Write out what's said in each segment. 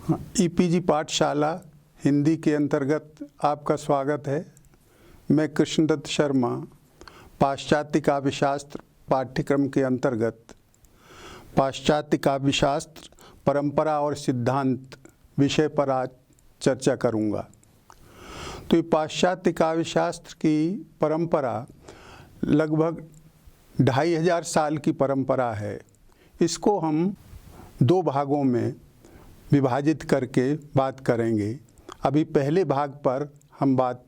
E-PG पाठशाला हिंदी के अंतर्गत आपका स्वागत है। मैं कृष्णदत्त शर्मा पाश्चात्य काव्यशास्त्र पाठ्यक्रम के अंतर्गत पाश्चात्य काव्यशास्त्र परंपरा और सिद्धांत विषय पर आज चर्चा करूंगा। तो ये पाश्चात्य काव्यशास्त्र की परंपरा लगभग 2500 साल की परंपरा है। इसको हम दो भागों में विभाजित करके बात करेंगे। अभी पहले भाग पर हम बात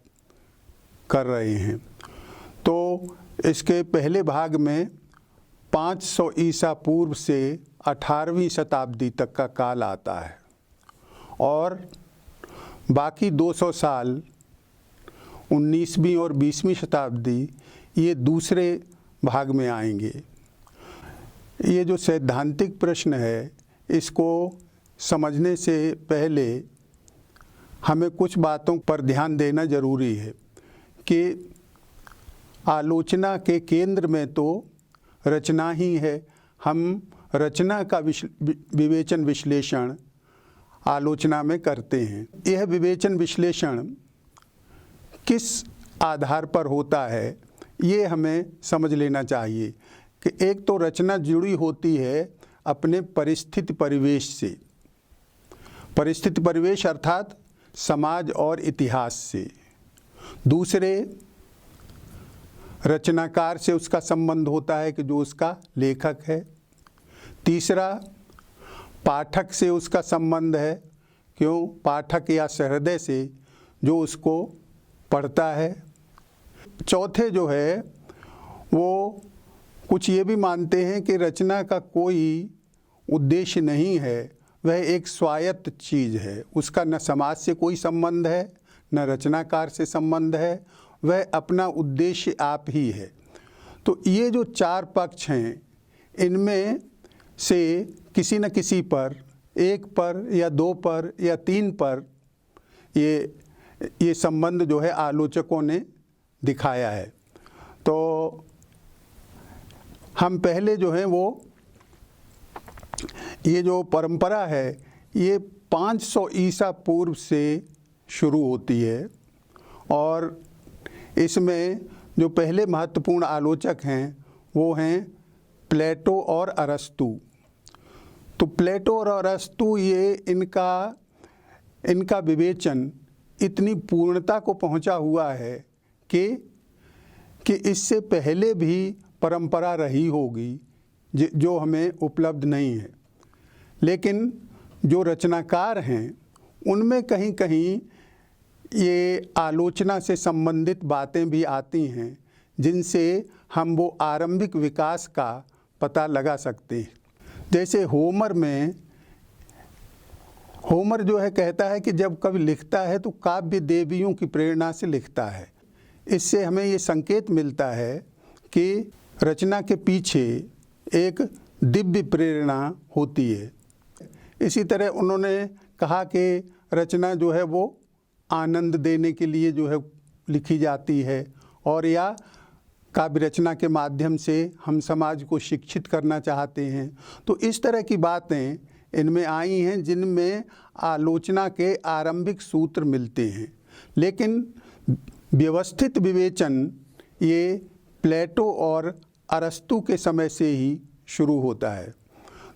कर रहे हैं। तो इसके पहले भाग में 500 ईसा पूर्व से 18वीं शताब्दी तक का काल आता है और बाकी 200 साल 19वीं और 20वीं शताब्दी ये दूसरे भाग में आएंगे। ये जो सैद्धांतिक प्रश्न है इसको समझने से पहले हमें कुछ बातों पर ध्यान देना ज़रूरी है कि आलोचना के केंद्र में तो रचना ही है। हम रचना का विवेचन विश्लेषण आलोचना में करते हैं। यह विवेचन विश्लेषण किस आधार पर होता है ये हमें समझ लेना चाहिए कि एक तो रचना जुड़ी होती है अपने परिस्थिति परिवेश से, परिस्थिति परिवेश अर्थात समाज और इतिहास से। दूसरे रचनाकार से उसका संबंध होता है कि जो उसका लेखक है। तीसरा पाठक से उसका संबंध है, क्यों पाठक या सहृदय से जो उसको पढ़ता है। चौथे जो है वो कुछ ये भी मानते हैं कि रचना का कोई उद्देश्य नहीं है, वह एक स्वायत्त चीज़ है। उसका न समाज से कोई संबंध है न रचनाकार से संबंध है, वह अपना उद्देश्य आप ही है। तो ये जो चार पक्ष हैं इनमें से किसी न किसी पर, एक पर या दो पर या तीन पर ये संबंध जो है आलोचकों ने दिखाया है। तो हम पहले जो हैं वो ये जो परंपरा है ये 500 ईसा पूर्व से शुरू होती है और इसमें जो पहले महत्वपूर्ण आलोचक हैं वो हैं प्लेटो और अरस्तू। तो प्लेटो और अरस्तू ये इनका विवेचन इतनी पूर्णता को पहुंचा हुआ है कि इससे पहले भी परंपरा रही होगी जो हमें उपलब्ध नहीं है। लेकिन जो रचनाकार हैं उनमें कहीं कहीं ये आलोचना से संबंधित बातें भी आती हैं जिनसे हम वो आरंभिक विकास का पता लगा सकते हैं। जैसे होमर जो है कहता है कि जब कवि लिखता है तो काव्य देवियों की प्रेरणा से लिखता है। इससे हमें ये संकेत मिलता है कि रचना के पीछे एक दिव्य प्रेरणा होती है। इसी तरह उन्होंने कहा कि रचना जो है वो आनंद देने के लिए जो है लिखी जाती है और या काव्य रचना के माध्यम से हम समाज को शिक्षित करना चाहते हैं। तो इस तरह की बातें इनमें आई हैं जिनमें आलोचना के आरंभिक सूत्र मिलते हैं। लेकिन व्यवस्थित विवेचन ये प्लेटो और अरस्तू के समय से ही शुरू होता है।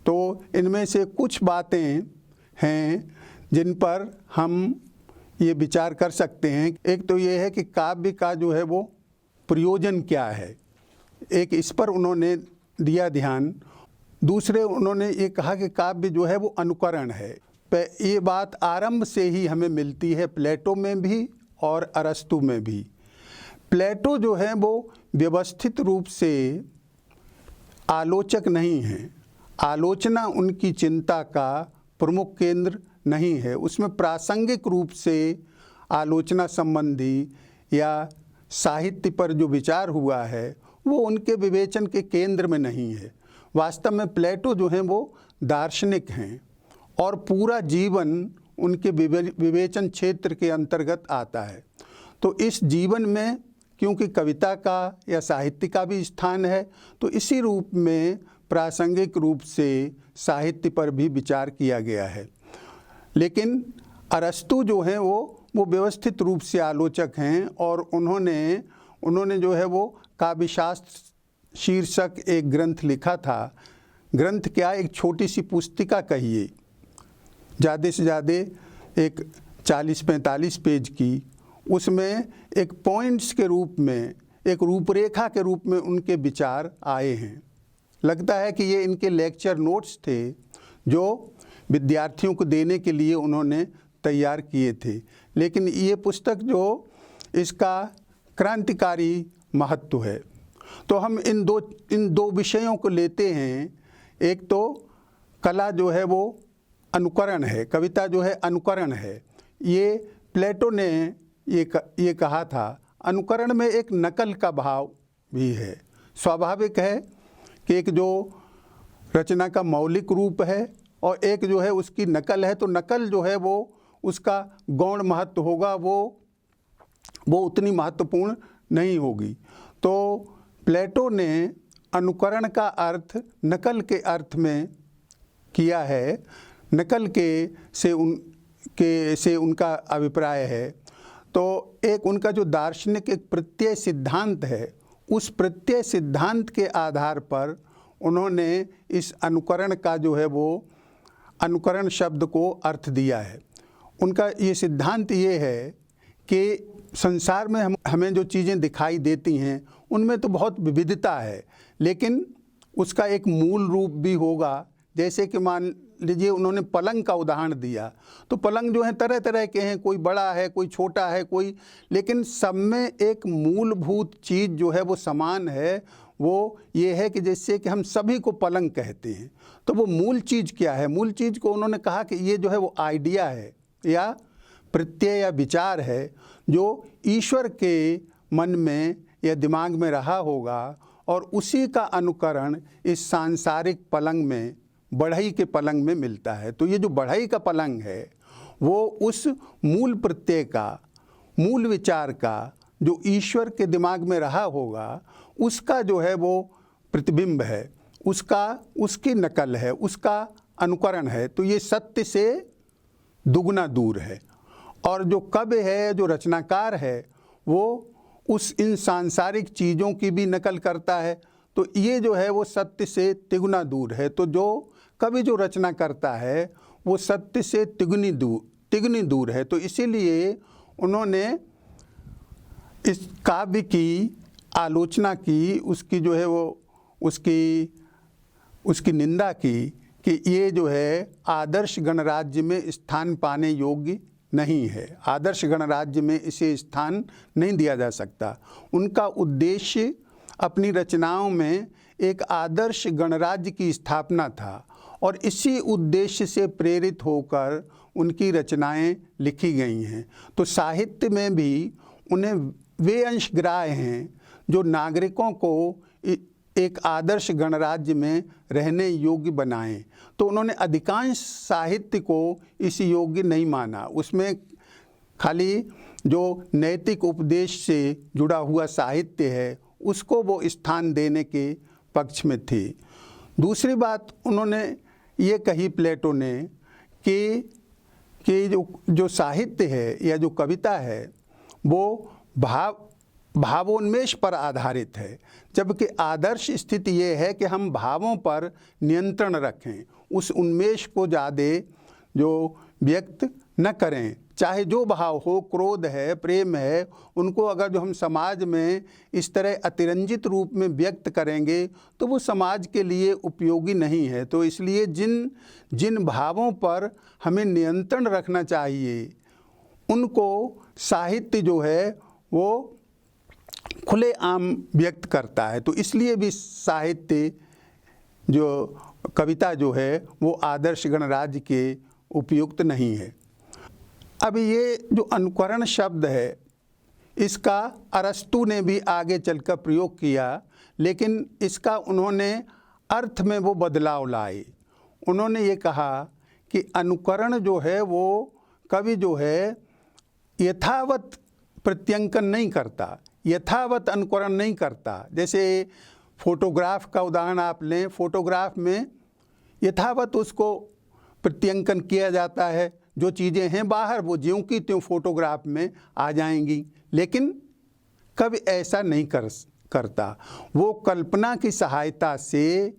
तो इनमें से कुछ बातें हैं जिन पर हम ये विचार कर सकते हैं। एक तो ये है कि काव्य का जो है वो प्रयोजन क्या है, एक इस पर उन्होंने दिया ध्यान। दूसरे उन्होंने ये कहा कि काव्य जो है वो अनुकरण है। ये बात आरंभ से ही हमें मिलती है प्लेटो में भी और अरस्तू में भी। प्लेटो जो है वो व्यवस्थित रूप से आलोचक नहीं है, आलोचना उनकी चिंता का प्रमुख केंद्र नहीं है। उसमें प्रासंगिक रूप से आलोचना संबंधी या साहित्य पर जो विचार हुआ है वो उनके विवेचन के केंद्र में नहीं है। वास्तव में प्लेटो जो हैं वो दार्शनिक हैं और पूरा जीवन उनके विवेचन क्षेत्र के अंतर्गत आता है। तो इस जीवन में क्योंकि कविता का या साहित्य का भी स्थान है, तो इसी रूप में प्रासंगिक रूप से साहित्य पर भी विचार किया गया है। लेकिन अरस्तु जो हैं वो व्यवस्थित रूप से आलोचक हैं और उन्होंने जो है वो काव्यशास्त्र शीर्षक एक ग्रंथ लिखा था। ग्रंथ क्या, एक छोटी सी पुस्तिका कहिए, ज़्यादा से ज़्यादा एक 40-45 पेज की। उसमें एक पॉइंट्स के रूप में, एक रूपरेखा के रूप में उनके विचार आए हैं। लगता है कि ये इनके लेक्चर नोट्स थे जो विद्यार्थियों को देने के लिए उन्होंने तैयार किए थे। लेकिन ये पुस्तक जो इसका क्रांतिकारी महत्व है। तो हम इन दो विषयों को लेते हैं। एक तो कला जो है वो अनुकरण है, कविता जो है अनुकरण है। ये प्लेटो ने ये कहा था। अनुकरण में एक नकल का भाव भी है। स्वाभाविक है कि एक जो रचना का मौलिक रूप है और एक जो है उसकी नकल है, तो नकल जो है वो उसका गौण महत्व होगा, वो उतनी महत्वपूर्ण नहीं होगी। तो प्लेटो ने अनुकरण का अर्थ नकल के अर्थ में किया है। नकल से उनका अभिप्राय है। तो एक उनका जो दार्शनिक एक प्रत्यय सिद्धांत है, उस प्रत्यय सिद्धांत के आधार पर उन्होंने इस अनुकरण का जो है वो अनुकरण शब्द को अर्थ दिया है। उनका ये सिद्धांत ये है कि संसार में हमें जो चीज़ें दिखाई देती हैं उनमें तो बहुत विविधता है, लेकिन उसका एक मूल रूप भी होगा। जैसे कि मान लीजिए उन्होंने पलंग का उदाहरण दिया, तो पलंग जो है तरह तरह के हैं, कोई बड़ा है, कोई छोटा है, लेकिन सब में एक मूलभूत चीज़ जो है वो समान है। वो ये है कि जैसे कि हम सभी को पलंग कहते हैं, तो वो मूल चीज़ क्या है? मूल चीज़ को उन्होंने कहा कि ये जो है वो आइडिया है या प्रत्यय या विचार है जो ईश्वर के मन में या दिमाग में रहा होगा और उसी का अनुकरण इस सांसारिक पलंग में, बढ़ई के पलंग में मिलता है। तो ये जो बढ़ई का पलंग है वो उस मूल प्रत्यय का, मूल विचार का जो ईश्वर के दिमाग में रहा होगा उसका जो है वो प्रतिबिंब है, उसकी नकल है, उसका अनुकरण है। तो ये सत्य से दुगना दूर है। और जो कवि है, जो रचनाकार है, वो इन सांसारिक चीज़ों की भी नकल करता है। तो ये जो है वो सत्य से तिगुना दूर है। तो जो कवि जो रचना करता है वो सत्य से तिगुनी दूर है। तो इसीलिए उन्होंने इस काव्य की आलोचना की, उसकी जो है वो उसकी निंदा की कि ये जो है आदर्श गणराज्य में स्थान पाने योग्य नहीं है। आदर्श गणराज्य में इसे स्थान नहीं दिया जा सकता। उनका उद्देश्य अपनी रचनाओं में एक आदर्श गणराज्य की स्थापना था और इसी उद्देश्य से प्रेरित होकर उनकी रचनाएं लिखी गई हैं। तो साहित्य में भी उन्हें वे अंश ग्राह्य हैं जो नागरिकों को एक आदर्श गणराज्य में रहने योग्य बनाएं। तो उन्होंने अधिकांश साहित्य को इस योग्य नहीं माना। उसमें खाली जो नैतिक उपदेश से जुड़ा हुआ साहित्य है उसको वो स्थान देने के पक्ष में थे। दूसरी बात उन्होंने ये कही प्लेटो ने कि जो साहित्य है या जो कविता है वो भावोन्मेष पर आधारित है, जबकि आदर्श स्थिति ये है कि हम भावों पर नियंत्रण रखें, उस उन्मेष को ज़्यादा जो व्यक्त न करें। चाहे जो भाव हो, क्रोध है, प्रेम है, उनको अगर जो हम समाज में इस तरह अतिरंजित रूप में व्यक्त करेंगे तो वो समाज के लिए उपयोगी नहीं है। तो इसलिए जिन भावों पर हमें नियंत्रण रखना चाहिए उनको साहित्य जो है वो खुले आम व्यक्त करता है। तो इसलिए भी साहित्य जो कविता जो है वो आदर्श गणराज्य के उपयुक्त नहीं है। अब ये जो अनुकरण शब्द है इसका अरस्तु ने भी आगे चलकर प्रयोग किया, लेकिन इसका उन्होंने अर्थ में वो बदलाव लाए। उन्होंने ये कहा कि अनुकरण जो है वो कवि जो है यथावत प्रत्यंकन नहीं करता, यथावत अनुकरण नहीं करता। जैसे फोटोग्राफ का उदाहरण आप लें, फोटोग्राफ में यथावत उसको प्रत्यंकन किया जाता है, जो चीज़ें हैं बाहर वो ज्यों की त्यों फोटोग्राफ में आ जाएंगी, लेकिन कवि ऐसा नहीं करता। वो कल्पना की सहायता से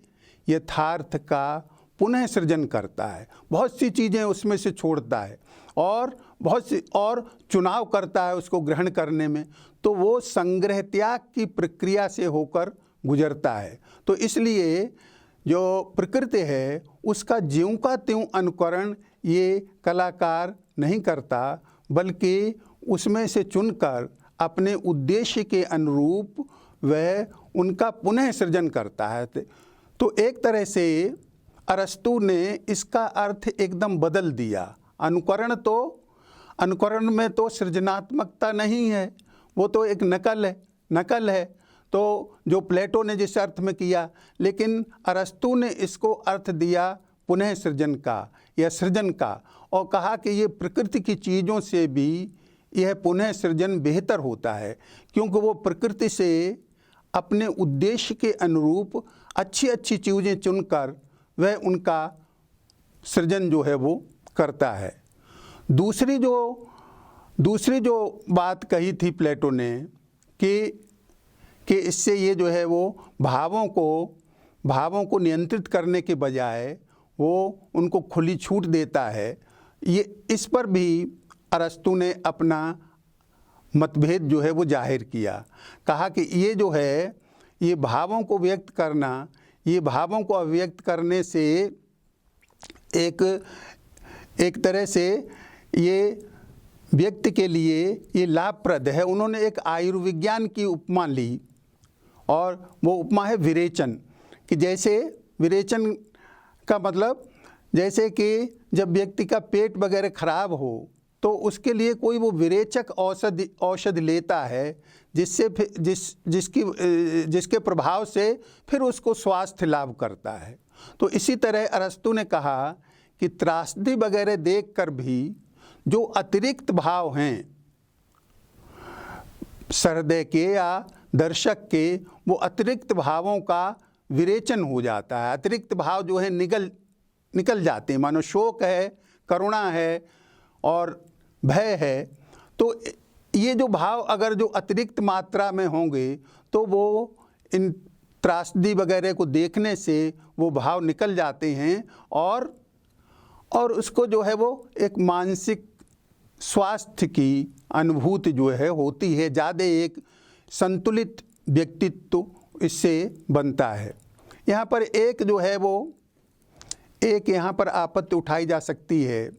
यथार्थ का पुनः सृजन करता है। बहुत सी चीज़ें उसमें से छोड़ता है और बहुत सी और चुनाव करता है उसको ग्रहण करने में, तो वो संग्रह त्याग की प्रक्रिया से होकर गुजरता है। तो इसलिए जो प्रकृति है उसका ज्यों का त्यों अनुकरण ये कलाकार नहीं करता, बल्कि उसमें से चुनकर अपने उद्देश्य के अनुरूप वह उनका पुनः सृजन करता है। तो एक तरह से अरस्तु ने इसका अर्थ एकदम बदल दिया। अनुकरण में तो सृजनात्मकता नहीं है, वो तो एक नकल है। तो जो प्लेटो ने जिस अर्थ में किया, लेकिन अरस्तु ने इसको अर्थ दिया पुनः सृजन का या सृजन का, और कहा कि ये प्रकृति की चीज़ों से भी यह पुनः सृजन बेहतर होता है, क्योंकि वो प्रकृति से अपने उद्देश्य के अनुरूप अच्छी अच्छी चीज़ें चुनकर वह उनका सृजन जो है वो करता है। दूसरी जो बात कही थी प्लेटो ने कि इससे ये जो है वो भावों को नियंत्रित करने के बजाय वो उनको खुली छूट देता है, ये इस पर भी अरस्तु ने अपना मतभेद जो है वो जाहिर किया। कहा कि ये जो है ये भावों को व्यक्त करना, ये भावों को अभिव्यक्त करने से एक तरह से ये व्यक्ति के लिए ये लाभप्रद है। उन्होंने एक आयुर्विज्ञान की उपमा ली और वो उपमा है विरेचन, कि जैसे विरेचन का मतलब जैसे कि जब व्यक्ति का पेट वगैरह खराब हो तो उसके लिए कोई वो विरेचक औषध लेता है, जिससे जिसके प्रभाव से फिर उसको स्वास्थ्य लाभ करता है। तो इसी तरह अरस्तु ने कहा कि त्रासदी वगैरह देखकर भी जो अतिरिक्त भाव हैं सहृदय के या दर्शक के, वो अतिरिक्त भावों का विरेचन हो जाता है। अतिरिक्त भाव जो है निकल जाते हैं, मानो शोक है, करुणा है और भय है। तो ये जो भाव अगर जो अतिरिक्त मात्रा में होंगे तो वो इन त्रासदी वगैरह को देखने से वो भाव निकल जाते हैं और उसको जो है वो एक मानसिक स्वास्थ्य की अनुभूति जो है होती है, ज़्यादा एक संतुलित व्यक्तित्व इससे बनता है। यहाँ पर एक जो है वो यहाँ पर आपत्ति उठाई जा सकती है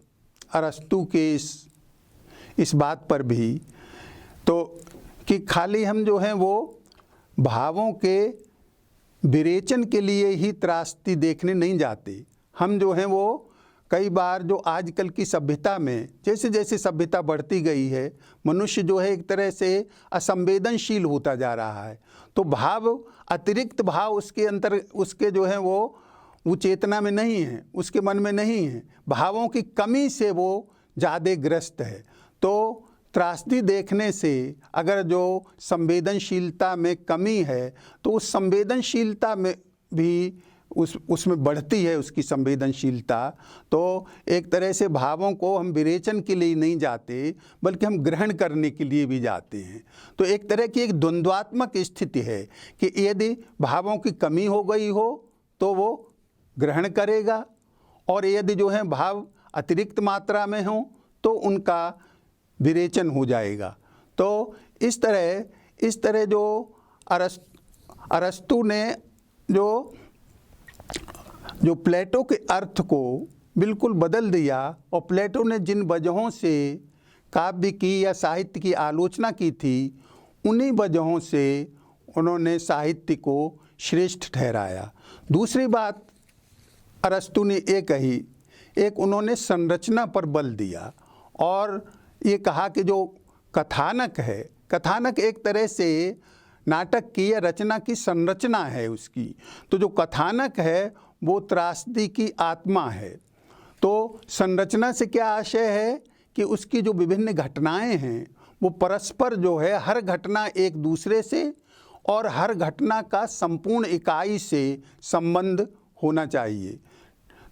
अरस्तु के इस बात पर भी, तो कि खाली हम जो हैं वो भावों के विरेचन के लिए ही त्रासदी देखने नहीं जाते। हम जो हैं वो कई बार जो आजकल की सभ्यता में जैसे जैसे सभ्यता बढ़ती गई है, मनुष्य जो है एक तरह से असंवेदनशील होता जा रहा है। तो भाव, अतिरिक्त भाव उसके जो है वो चेतना में नहीं है, उसके मन में नहीं है। भावों की कमी से वो ज़्यादा ग्रस्त है। तो त्रासदी देखने से अगर जो संवेदनशीलता में कमी है तो उस संवेदनशीलता में भी उसमें बढ़ती है उसकी संवेदनशीलता। तो एक तरह से भावों को हम विरेचन के लिए नहीं जाते, बल्कि हम ग्रहण करने के लिए भी जाते हैं। तो एक तरह की एक द्वंद्वात्मक स्थिति है कि यदि भावों की कमी हो गई हो तो वो ग्रहण करेगा, और यदि जो है भाव अतिरिक्त मात्रा में हो तो उनका विरेचन हो जाएगा। तो इस तरह जो अरस्तु ने जो प्लेटो के अर्थ को बिल्कुल बदल दिया, और प्लेटो ने जिन वजहों से काव्य की या साहित्य की आलोचना की थी, उन्हीं वजहों से उन्होंने साहित्य को श्रेष्ठ ठहराया। दूसरी बात अरस्तु ने ये कही, एक उन्होंने संरचना पर बल दिया और ये कहा कि जो कथानक है, कथानक एक तरह से नाटक की या रचना की संरचना है उसकी। तो जो कथानक है वो त्रासदी की आत्मा है। तो संरचना से क्या आशय है कि उसकी जो विभिन्न घटनाएं हैं वो परस्पर जो है, हर घटना एक दूसरे से और हर घटना का संपूर्ण इकाई से संबंध होना चाहिए।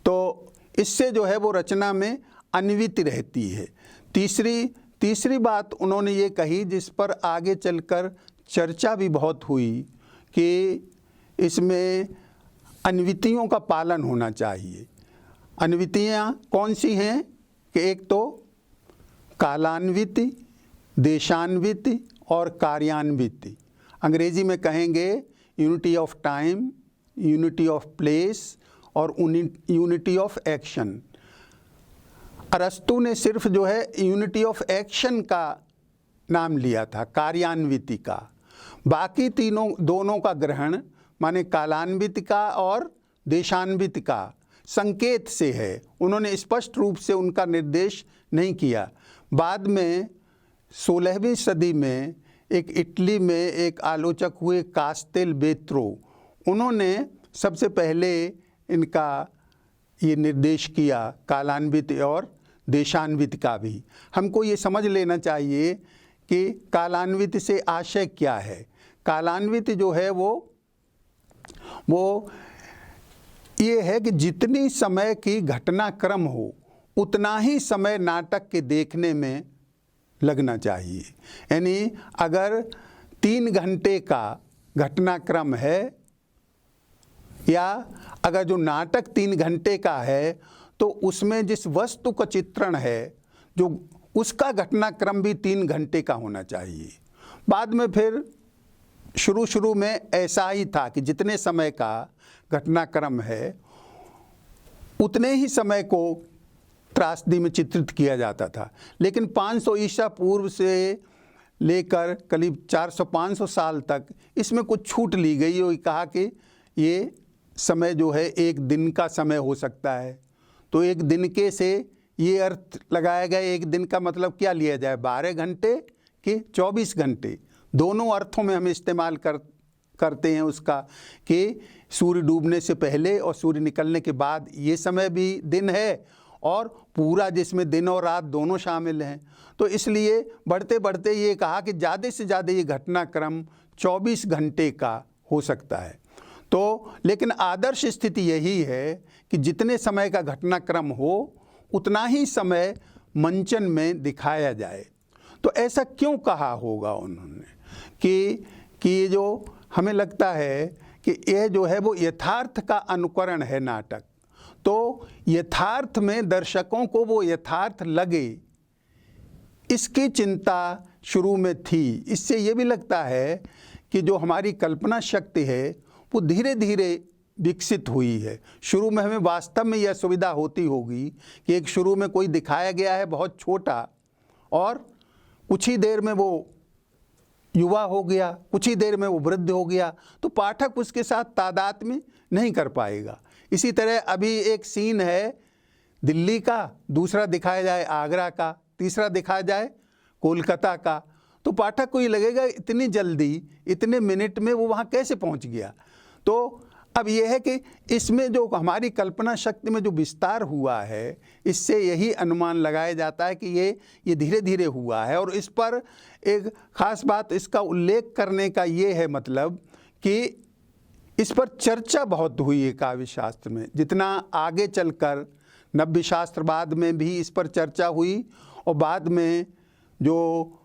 तो इससे जो है वो रचना में अन्वित रहती है। तीसरी बात उन्होंने ये कही, जिस पर आगे चलकर चर्चा भी बहुत हुई, कि इसमें अन्वितियों का पालन होना चाहिए। अन्वितियाँ कौन सी हैं कि एक तो कालान्विति, देशान्विति और कार्यान्विति। अंग्रेजी में कहेंगे unity of time, unity of place और यूनिटी ऑफ एक्शन। अरस्तु ने सिर्फ जो है यूनिटी ऑफ एक्शन का नाम लिया था, कार्यान्विति का। बाकी दोनों का ग्रहण माने कालान्विति का और देशान्विति का संकेत से है। उन्होंने स्पष्ट रूप से उनका निर्देश नहीं किया। बाद में 16वीं सदी में एक इटली में एक आलोचक हुए कास्तेलवेत्रो, उन्होंने सबसे पहले इनका ये निर्देश किया, कालान्वित और देशान्वित का भी। हमको ये समझ लेना चाहिए कि कालान्वित से आशय क्या है। कालान्वित जो है वो ये है कि जितनी समय की घटनाक्रम हो उतना ही समय नाटक के देखने में लगना चाहिए। यानी अगर 3 घंटे का घटनाक्रम है या अगर जो नाटक 3 घंटे का है तो उसमें जिस वस्तु का चित्रण है जो उसका घटनाक्रम भी 3 घंटे का होना चाहिए। बाद में फिर शुरू में ऐसा ही था कि जितने समय का घटनाक्रम है उतने ही समय को त्रासदी में चित्रित किया जाता था। लेकिन 500 ईसा पूर्व से लेकर करीब 400-500 साल तक इसमें कुछ छूट ली गई और कहा कि ये समय जो है एक दिन का समय हो सकता है। तो एक दिन के से ये अर्थ लगाया गया, एक दिन का मतलब क्या लिया जाए, 12 घंटे कि 24 घंटे। दोनों अर्थों में हम इस्तेमाल करते हैं उसका, कि सूर्य डूबने से पहले और सूर्य निकलने के बाद ये समय भी दिन है और पूरा जिसमें दिन और रात दोनों शामिल हैं। तो इसलिए बढ़ते बढ़ते ये कहा कि ज़्यादा से ज़्यादा ये घटनाक्रम 24 घंटे का हो सकता है। तो लेकिन आदर्श स्थिति यही है कि जितने समय का घटनाक्रम हो उतना ही समय मंचन में दिखाया जाए। तो ऐसा क्यों कहा होगा उन्होंने कि जो हमें लगता है कि यह जो है वो यथार्थ का अनुकरण है नाटक। तो यथार्थ में दर्शकों को वो यथार्थ लगे, इसकी चिंता शुरू में थी। इससे ये भी लगता है कि जो हमारी कल्पना शक्ति है वो धीरे धीरे विकसित हुई है। शुरू में हमें वास्तव में यह सुविधा होती होगी कि एक शुरू में कोई दिखाया गया है बहुत छोटा और कुछ ही देर में वो युवा हो गया, कुछ ही देर में वो वृद्ध हो गया, तो पाठक उसके साथ तादात्म्य नहीं कर पाएगा। इसी तरह अभी एक सीन है दिल्ली का, दूसरा दिखाया जाए आगरा का, तीसरा दिखाया जाए कोलकाता का, तो पाठक को ये लगेगा इतनी जल्दी इतने मिनट में वो वहाँ कैसे पहुँच गया। तो अब यह है कि इसमें जो हमारी कल्पना शक्ति में जो विस्तार हुआ है, इससे यही अनुमान लगाया जाता है कि ये धीरे धीरे हुआ है। और इस पर एक ख़ास बात इसका उल्लेख करने का ये है मतलब कि इस पर चर्चा बहुत हुई है काव्य शास्त्र में। जितना आगे चलकर नव्य शास्त्रवाद में भी इस पर चर्चा हुई और बाद में जो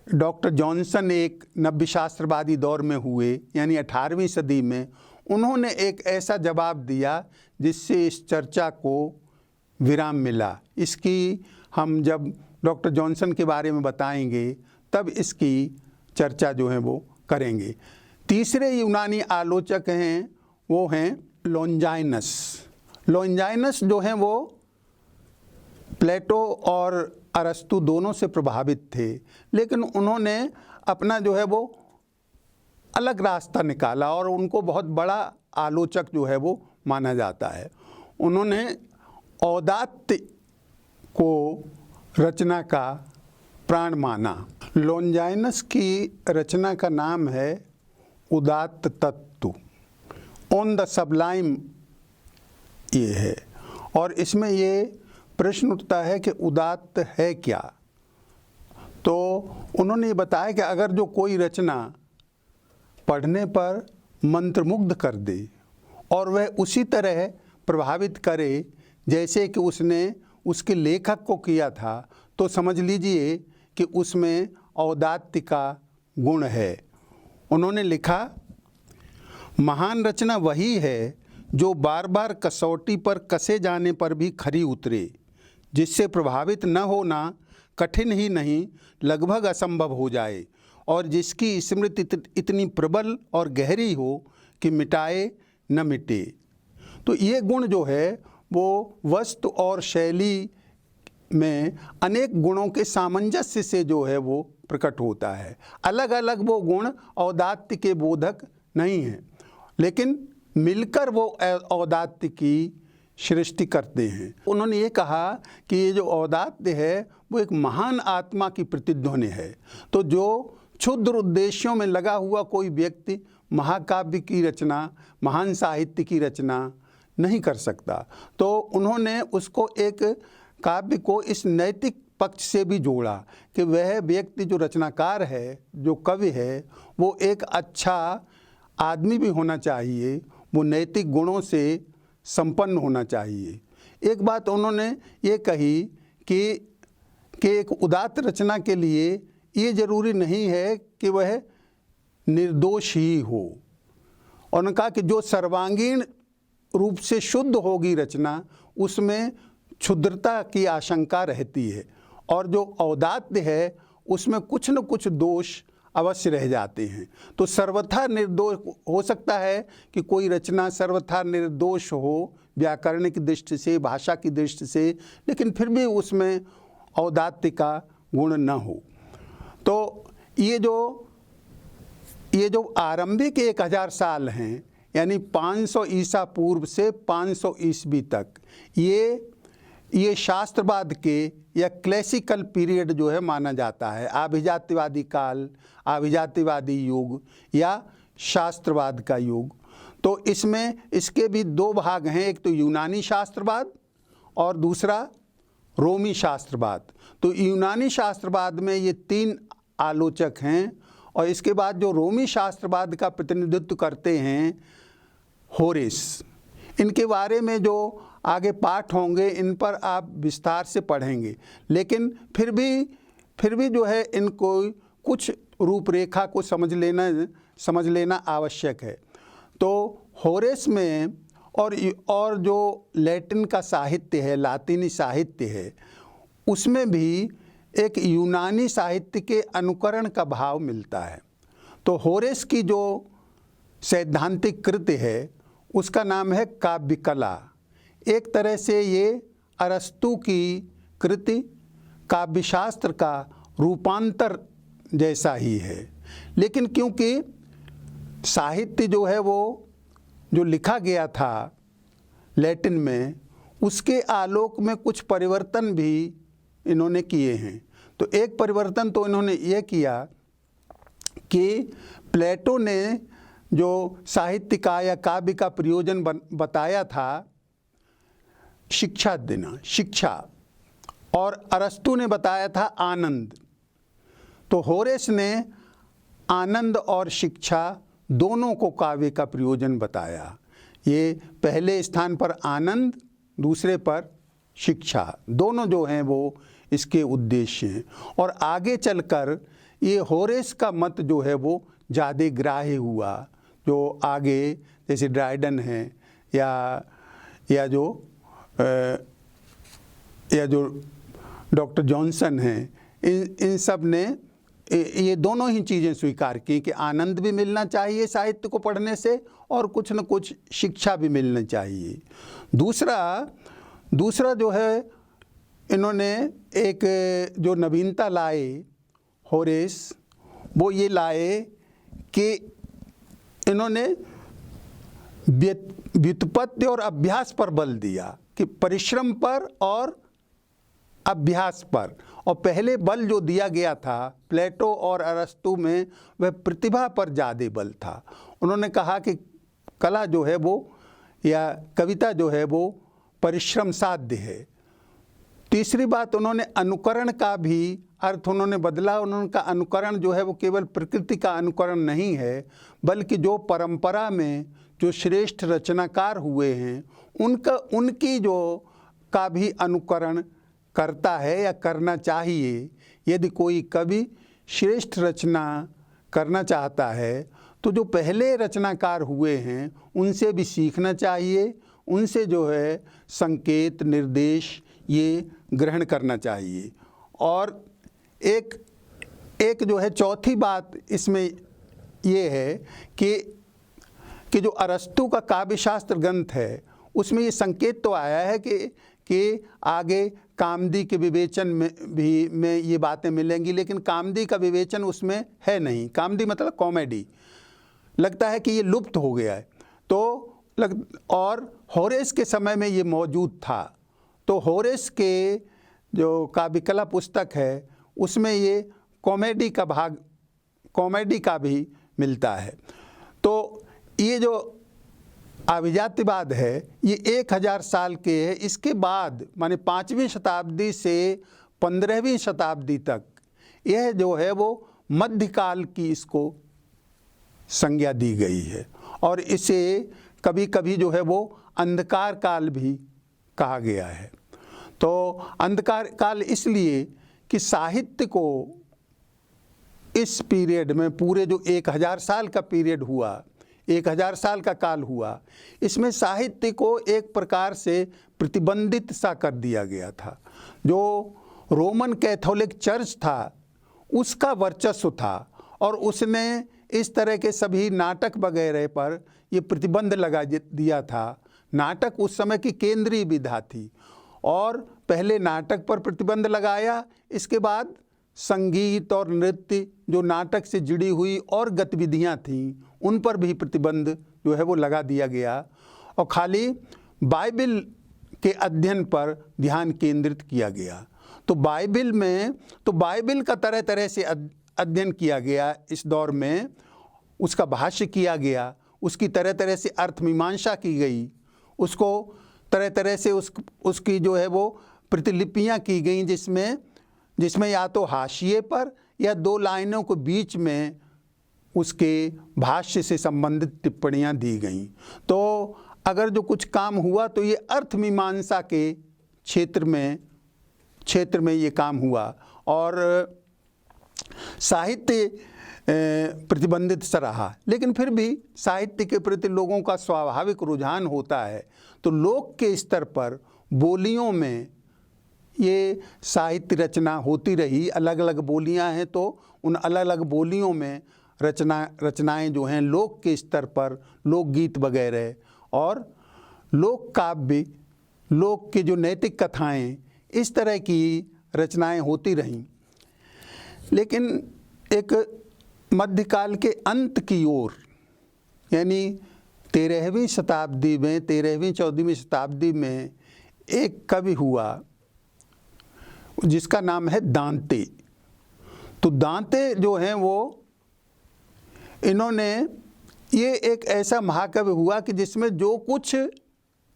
डॉक्टर जॉनसन एक नव्य शास्त्रवादी दौर में हुए यानी 18वीं सदी में, उन्होंने एक ऐसा जवाब दिया जिससे इस चर्चा को विराम मिला। इसकी हम जब डॉक्टर जॉनसन के बारे में बताएंगे तब इसकी चर्चा जो है वो करेंगे। तीसरे यूनानी आलोचक हैं वो हैं लॉन्जाइनस। लॉन्जाइनस जो हैं वो प्लेटो और अरस्तु दोनों से प्रभावित थे, लेकिन उन्होंने अपना जो है वो अलग रास्ता निकाला और उनको बहुत बड़ा आलोचक जो है वो माना जाता है। उन्होंने औदात्य को रचना का प्राण माना। लॉन्जाइनस की रचना का नाम है उदात्त तत्व, ऑन द सबलाइम ये है। और इसमें ये प्रश्न उठता है कि उदात्त है क्या। तो उन्होंने ये बताया कि अगर जो कोई रचना पढ़ने पर मंत्रमुग्ध कर दे और वह उसी तरह प्रभावित करे जैसे कि उसने उसके लेखक को किया था तो समझ लीजिए कि उसमें औदात्य का गुण है। उन्होंने लिखा, महान रचना वही है जो बार बार कसौटी पर कसे जाने पर भी खरी उतरे, जिससे प्रभावित न होना कठिन ही नहीं लगभग असंभव हो जाए, और जिसकी स्मृति इतनी प्रबल और गहरी हो कि मिटाए न मिटे। तो ये गुण जो है वो वस्तु और शैली में अनेक गुणों के सामंजस्य से जो है वो प्रकट होता है। अलग अलग वो गुण औदात्य के बोधक नहीं हैं, लेकिन मिलकर वो औदात्य की सृष्टि करते हैं। उन्होंने ये कहा कि ये जो औदात्य है वो एक महान आत्मा की प्रतिध्वनि है। तो जो क्षुद्र उद्देश्यों में लगा हुआ कोई व्यक्ति महाकाव्य की रचना, महान साहित्य की रचना नहीं कर सकता। तो उन्होंने उसको एक काव्य को इस नैतिक पक्ष से भी जोड़ा कि वह व्यक्ति जो रचनाकार है, जो कवि है, वो एक अच्छा आदमी भी होना चाहिए, वो नैतिक गुणों से संपन्न होना चाहिए। एक बात उन्होंने ये कही कि एक उदात्त रचना के लिए ये जरूरी नहीं है कि वह निर्दोष ही हो। उन्होंने कहा कि जो सर्वांगीण रूप से शुद्ध होगी रचना, उसमें क्षुद्रता की आशंका रहती है, और जो औदात्य है उसमें कुछ न कुछ दोष अवश्य रह जाते हैं। तो सर्वथा निर्दोष हो सकता है कि कोई रचना सर्वथा निर्दोष हो व्याकरण की दृष्टि से, भाषा की दृष्टि से, लेकिन फिर भी उसमें औदात्य का गुण न हो। तो ये जो आरंभिक 1000 साल हैं, यानी 500 ईसा पूर्व से 500 ईस्वी तक, ये शास्त्रवाद के या क्लासिकल पीरियड जो है माना जाता है। अभिजात्यवादी काल, अभिजात्यवादी युग या शास्त्रवाद का युग। तो इसमें इसके भी 2 भाग हैं, एक तो यूनानी शास्त्रवाद और दूसरा रोमी शास्त्रवाद। तो यूनानी शास्त्रवाद में ये 3 आलोचक हैं, और इसके बाद जो रोमी शास्त्रवाद का प्रतिनिधित्व करते हैं होरेस। इनके बारे में जो आगे पाठ होंगे इन पर आप विस्तार से पढ़ेंगे, लेकिन फिर भी जो है इनको कुछ रूपरेखा को समझ लेना आवश्यक है। तो होरेस में और जो लैटिन का साहित्य है, लातीनी साहित्य है, उसमें भी एक यूनानी साहित्य के अनुकरण का भाव मिलता है। तो होरेस की जो सैद्धांतिक कृति है उसका नाम है काव्य कला। एक तरह से ये अरस्तु की कृति काव्यशास्त्र का रूपांतर जैसा ही है, लेकिन क्योंकि साहित्य जो है वो जो लिखा गया था लैटिन में, उसके आलोक में कुछ परिवर्तन भी इन्होंने किए हैं। तो एक परिवर्तन तो इन्होंने ये किया कि प्लेटो ने जो साहित्य का या काव्य का प्रयोजन बताया था शिक्षा देना, शिक्षा, और अरस्तु ने बताया था आनंद। तो होरेस ने आनंद और शिक्षा दोनों को काव्य का प्रयोजन बताया। ये पहले स्थान पर आनंद, दूसरे पर शिक्षा, दोनों जो हैं वो इसके उद्देश्य हैं। और आगे चलकर ये होरेस का मत जो है वो ज़्यादा ग्राह्य हुआ। जो आगे जैसे ड्राइडन है या जो डॉक्टर जॉनसन हैं, इन सब ने ये दोनों ही चीज़ें स्वीकार की कि आनंद भी मिलना चाहिए साहित्य को पढ़ने से और कुछ न कुछ शिक्षा भी मिलनी चाहिए। दूसरा जो है, इन्होंने एक जो नवीनता लाए होरेस, वो ये लाए कि इन्होंने व्युत्पत्ति और अभ्यास पर बल दिया, कि परिश्रम पर और अभ्यास पर। और पहले बल जो दिया गया था प्लेटो और अरस्तु में, वह प्रतिभा पर ज़्यादा बल था। उन्होंने कहा कि कला जो है वो या कविता जो है वो परिश्रम साध्य है। तीसरी बात, उन्होंने अनुकरण का भी अर्थ उन्होंने बदला। उनका अनुकरण जो है वो केवल प्रकृति का अनुकरण नहीं है, बल्कि जो परंपरा में जो श्रेष्ठ रचनाकार हुए हैं उनकी जो का भी अनुकरण करता है या करना चाहिए। यदि कोई कवि श्रेष्ठ रचना करना चाहता है तो जो पहले रचनाकार हुए हैं उनसे भी सीखना चाहिए, उनसे जो है संकेत निर्देश ये ग्रहण करना चाहिए। और एक जो है चौथी बात इसमें ये है कि जो अरस्तु का काव्यशास्त्र ग्रंथ है उसमें ये संकेत तो आया है कि आगे कामदी के विवेचन में ये बातें मिलेंगी, लेकिन कामदी का विवेचन उसमें है नहीं। कामदी मतलब कॉमेडी, लगता है कि ये लुप्त हो गया है। और होरेस के समय में ये मौजूद था, तो होरेस के जो काव्यकला पुस्तक है उसमें ये कॉमेडी का भी मिलता है। तो ये जो अभिजात्यवाद है ये 1000 साल के है। इसके बाद माने 5वीं शताब्दी से 15वीं शताब्दी तक यह जो है वो मध्यकाल की इसको संज्ञा दी गई है, और इसे कभी कभी जो है वो अंधकार काल भी कहा गया है। तो अंधकार काल इसलिए कि साहित्य को इस पीरियड में, पूरे जो 1000 साल का पीरियड हुआ, 1000 साल का काल हुआ, इसमें साहित्य को एक प्रकार से प्रतिबंधित सा कर दिया गया था। जो रोमन कैथोलिक चर्च था उसका वर्चस्व था, और उसने इस तरह के सभी नाटक वगैरह पर ये प्रतिबंध लगा दिया था। नाटक उस समय की केंद्रीय विधा थी, और पहले नाटक पर प्रतिबंध लगाया, इसके बाद संगीत और नृत्य जो नाटक से जुड़ी हुई और गतिविधियां थीं उन पर भी प्रतिबंध जो है वो लगा दिया गया, और खाली बाइबिल के अध्ययन पर ध्यान केंद्रित किया गया। तो बाइबिल का तरह तरह से अध्ययन किया गया इस दौर में, उसका भाष्य किया गया, उसकी तरह तरह से अर्थमीमांसा की गई, उसको तरह तरह से उसकी जो है वो प्रतिलिपियां की गई, जिसमें या तो हाशिए पर या 2 लाइनों के बीच में उसके भाष्य से संबंधित टिप्पणियां दी गईं। तो अगर जो कुछ काम हुआ तो ये अर्थमीमांसा के क्षेत्र में ये काम हुआ, और साहित्य प्रतिबंधित सा रहा। लेकिन फिर भी साहित्य के प्रति लोगों का स्वाभाविक रुझान होता है, तो लोक के स्तर पर बोलियों में ये साहित्य रचना होती रही। अलग अलग बोलियां हैं तो उन अलग अलग बोलियों में रचनाएं जो हैं लोक के स्तर पर, लोकगीत वगैरह और लोक काव्य, लोक की जो नैतिक कथाएं, इस तरह की रचनाएं होती रहीं। लेकिन एक मध्यकाल के अंत की ओर, यानी 13वीं शताब्दी में, 13वीं 14वीं शताब्दी में एक कवि हुआ जिसका नाम है दांते। तो दांते जो हैं वो, इन्होंने, ये एक ऐसा महाकवि हुआ कि जिसमें जो कुछ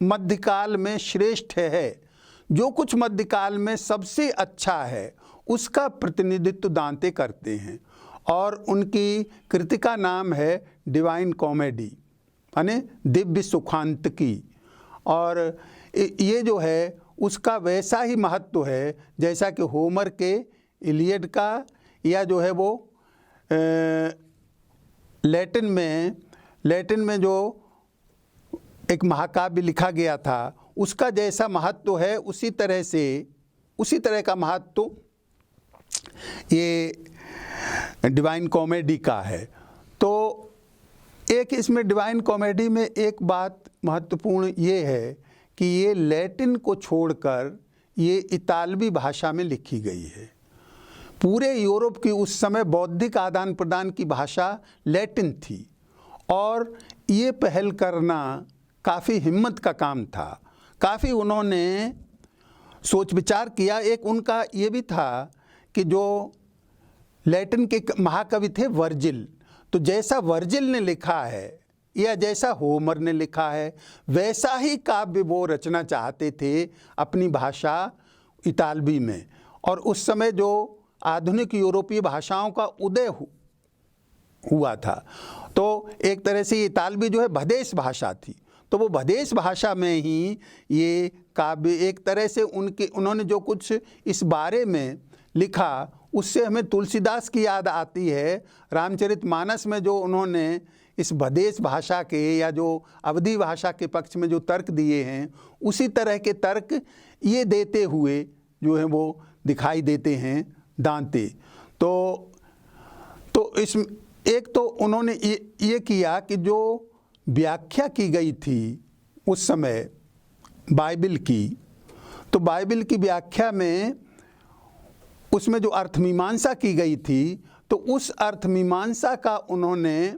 मध्यकाल में श्रेष्ठ है, जो कुछ मध्यकाल में सबसे अच्छा है, उसका प्रतिनिधित्व दांते करते हैं। और उनकी कृति का नाम है डिवाइन कॉमेडी, यानी दिव्य सुखांतकी। और ये जो है उसका वैसा ही महत्व है जैसा कि होमर के इलियड का, या जो है वो लैटिन में जो एक महाकाव्य लिखा गया था उसका जैसा महत्व है, उसी तरह का महत्व ये डिवाइन कॉमेडी का है। तो एक इसमें डिवाइन कॉमेडी में एक बात महत्वपूर्ण ये है कि ये लैटिन को छोड़कर ये इतालवी भाषा में लिखी गई है। पूरे यूरोप की उस समय बौद्धिक आदान प्रदान की भाषा लैटिन थी, और ये पहल करना काफ़ी हिम्मत का काम था। काफ़ी उन्होंने सोच विचार किया। एक उनका ये भी था कि जो लैटिन के महाकवि थे वर्जिल, तो जैसा वर्जिल ने लिखा है या जैसा होमर ने लिखा है वैसा ही काव्य वो रचना चाहते थे अपनी भाषा इतालवी में। और उस समय जो आधुनिक यूरोपीय भाषाओं का उदय हुआ था, तो एक तरह से इतालवी जो है भदेश भाषा थी, तो वो भदेश भाषा में ही ये काव्य एक तरह से उन्होंने जो कुछ इस बारे में लिखा उससे हमें तुलसीदास की याद आती है। रामचरितमानस में जो उन्होंने इस भदेश भाषा के या जो अवधी भाषा के पक्ष में जो तर्क दिए हैं, उसी तरह के तर्क ये देते हुए जो है वो दिखाई देते हैं दांते। तो इस एक तो उन्होंने ये किया कि जो व्याख्या की गई थी उस समय बाइबल की, तो बाइबल की व्याख्या में उसमें जो अर्थमीमांसा की गई थी, तो उस अर्थमीमांसा का उन्होंने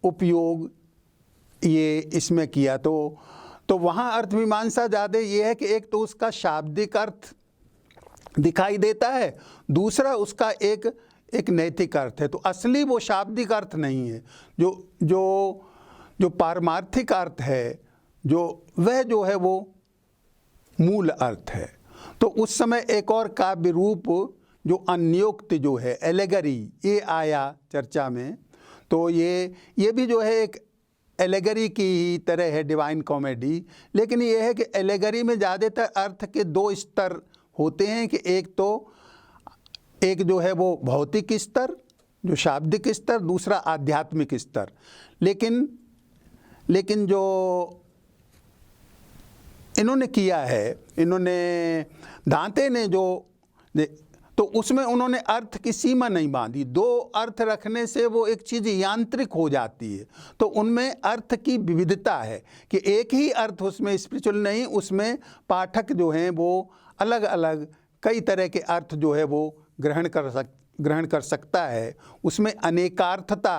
उपयोग ये इसमें किया। तो वहाँ अर्थमीमांसा ज़्यादा ये है कि एक तो उसका शाब्दिक अर्थ दिखाई देता है, दूसरा उसका एक नैतिक अर्थ है। तो असली वो शाब्दिक अर्थ नहीं है, जो पारमार्थिक अर्थ है, वह जो है वो मूल अर्थ है। तो उस समय एक और काव्य रूप जो अन्योक्त जो है एलेगरी, ये आया चर्चा में। तो ये भी जो है एक एलेगरी की ही तरह है, डिवाइन कॉमेडी। लेकिन ये है कि एलेगरी में ज़्यादातर अर्थ के दो स्तर होते हैं कि एक जो है वो भौतिक स्तर, जो शाब्दिक स्तर, दूसरा आध्यात्मिक स्तर। लेकिन जो इन्होंने किया है, दांते ने तो उसमें उन्होंने अर्थ की सीमा नहीं बांधी। दो अर्थ रखने से वो एक चीज़ यांत्रिक हो जाती है। तो उनमें अर्थ की विविधता है कि एक ही अर्थ उसमें स्पिरिचुअल नहीं, उसमें पाठक जो हैं वो अलग अलग कई तरह के अर्थ जो है वो ग्रहण कर सकता है, उसमें अनेकार्थता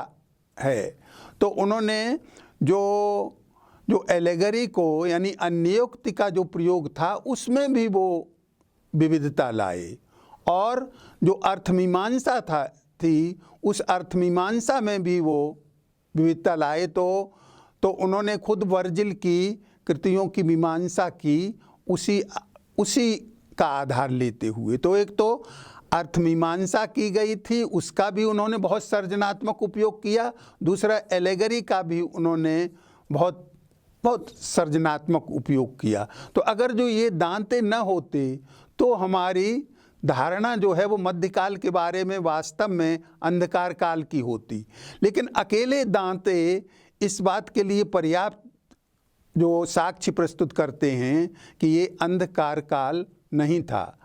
है। तो उन्होंने जो एलेगरी को यानी अन्योक्ति का जो प्रयोग था उसमें भी वो विविधता लाए, और जो अर्थमीमांसा थी उस अर्थमीमांसा में भी वो विविधता लाए। तो उन्होंने खुद वर्जिल की कृतियों की मीमांसा की उसी का आधार लेते हुए। तो एक तो अर्थमीमांसा की गई थी, उसका भी उन्होंने बहुत सर्जनात्मक उपयोग किया। दूसरा एलेगरी का भी उन्होंने बहुत सर्जनात्मक उपयोग किया। तो अगर जो ये दांते न होते तो हमारी धारणा जो है वो मध्यकाल के बारे में वास्तव में अंधकार काल की होती। लेकिन अकेले दांते इस बात के लिए पर्याप्त जो साक्ष्य प्रस्तुत करते हैं कि ये अंधकार काल नहीं था।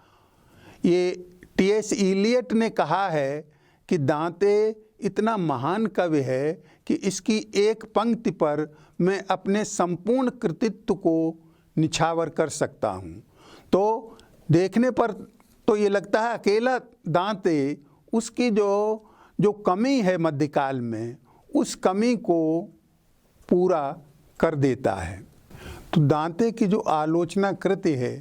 ये टी.एस. इलियट ने कहा है कि दांते इतना महान कवि है कि इसकी एक पंक्ति पर मैं अपने संपूर्ण कृतित्व को निछावर कर सकता हूँ। तो देखने पर तो ये लगता है अकेला दांते उसकी जो कमी है मध्यकाल में, उस कमी को पूरा कर देता है। तो दांते की जो आलोचना कृति है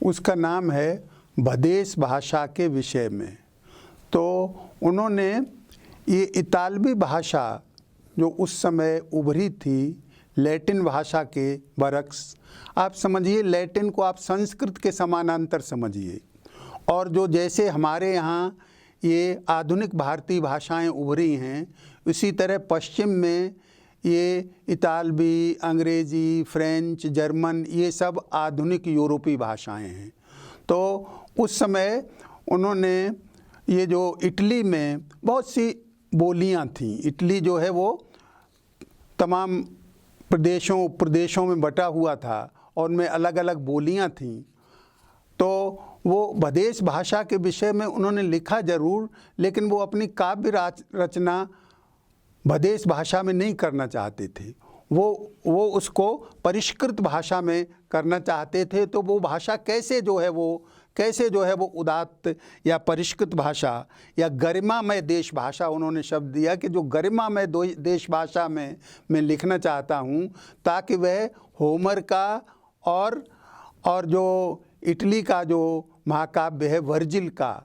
उसका नाम है भदेश भाषा के विषय में। तो उन्होंने ये इतालवी भाषा जो उस समय उभरी थी, लैटिन भाषा के बरक्स, आप समझिए लैटिन को आप संस्कृत के समानांतर समझिए। और जो जैसे हमारे यहाँ ये आधुनिक भारतीय भाषाएं उभरी हैं, इसी तरह पश्चिम में ये इतालवी, अंग्रेज़ी, फ्रेंच, जर्मन, ये सब आधुनिक यूरोपीय भाषाएं हैं। तो उस समय उन्होंने ये जो इटली में बहुत सी बोलियां थीं, इटली जो है वो तमाम प्रदेशों में बटा हुआ था और उनमें अलग अलग बोलियां थीं। तो वो भदेश भाषा के विषय में उन्होंने लिखा ज़रूर, लेकिन वो अपनी काव्य रचना भदेश भाषा में नहीं करना चाहते थे। वो उसको परिष्कृत भाषा में करना चाहते थे। तो वो भाषा कैसे जो है वो उदात्त या परिष्कृत भाषा या गरिमामय देश भाषा, उन्होंने शब्द दिया कि जो गरिमामय देश भाषा में मैं लिखना चाहता हूँ, ताकि वह होमर का और जो इटली का जो महाकाव्य है वर्जिल का,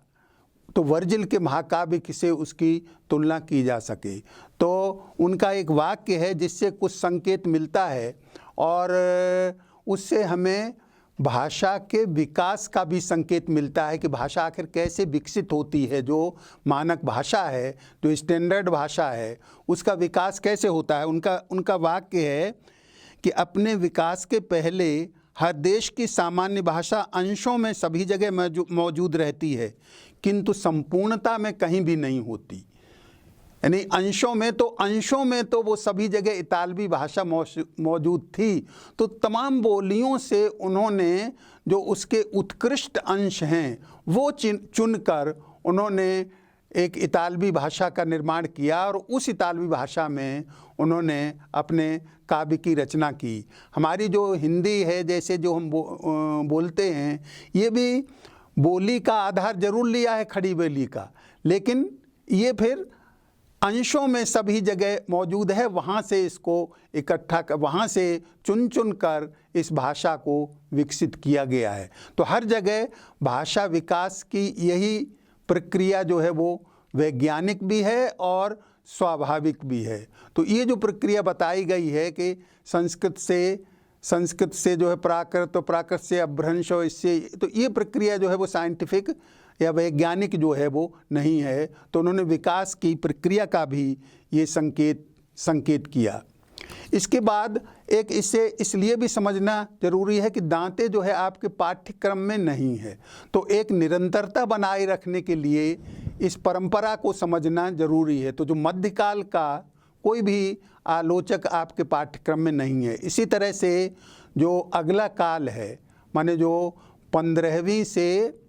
तो वर्जिल के महाकाव्य से उसकी तुलना की जा सके। तो उनका एक वाक्य है जिससे कुछ संकेत मिलता है, और उससे हमें भाषा के विकास का भी संकेत मिलता है कि भाषा आखिर कैसे विकसित होती है। जो मानक भाषा है, जो स्टैंडर्ड भाषा है, उसका विकास कैसे होता है। उनका वाक्य है कि अपने विकास के पहले हर देश की सामान्य भाषा अंशों में सभी जगह मौजूद रहती है, किंतु संपूर्णता में कहीं भी नहीं होती। यानी अंशों में तो वो सभी जगह इतालवी भाषा मौजूद थी। तो तमाम बोलियों से उन्होंने जो उसके उत्कृष्ट अंश हैं वो चुनकर उन्होंने एक इतालवी भाषा का निर्माण किया और उस इतालवी भाषा में उन्होंने अपने काव्य की रचना की। हमारी जो हिंदी है, जैसे जो हम बोलते हैं, ये भी बोली का आधार जरूर लिया है खड़ी बोली का, लेकिन ये फिर अंशों में सभी जगह मौजूद है। वहाँ से इसको वहाँ से चुन कर इस भाषा को विकसित किया गया है। तो हर जगह भाषा विकास की यही प्रक्रिया जो है वो वैज्ञानिक भी है और स्वाभाविक भी है। तो ये जो प्रक्रिया बताई गई है कि संस्कृत से जो है प्राकृत, तो प्राकृत से अपभ्रंश, और इससे, तो ये प्रक्रिया जो है वो साइंटिफिक या वैज्ञानिक जो है वो नहीं है। तो उन्होंने विकास की प्रक्रिया का भी ये संकेत किया। इसके बाद एक इससे इसलिए भी समझना जरूरी है कि दांते जो है आपके पाठ्यक्रम में नहीं है, तो एक निरंतरता बनाए रखने के लिए इस परंपरा को समझना जरूरी है। तो जो मध्यकाल का कोई भी आलोचक आपके पाठ्यक्रम में नहीं है। इसी तरह से जो अगला काल है, माने जो 15वीं से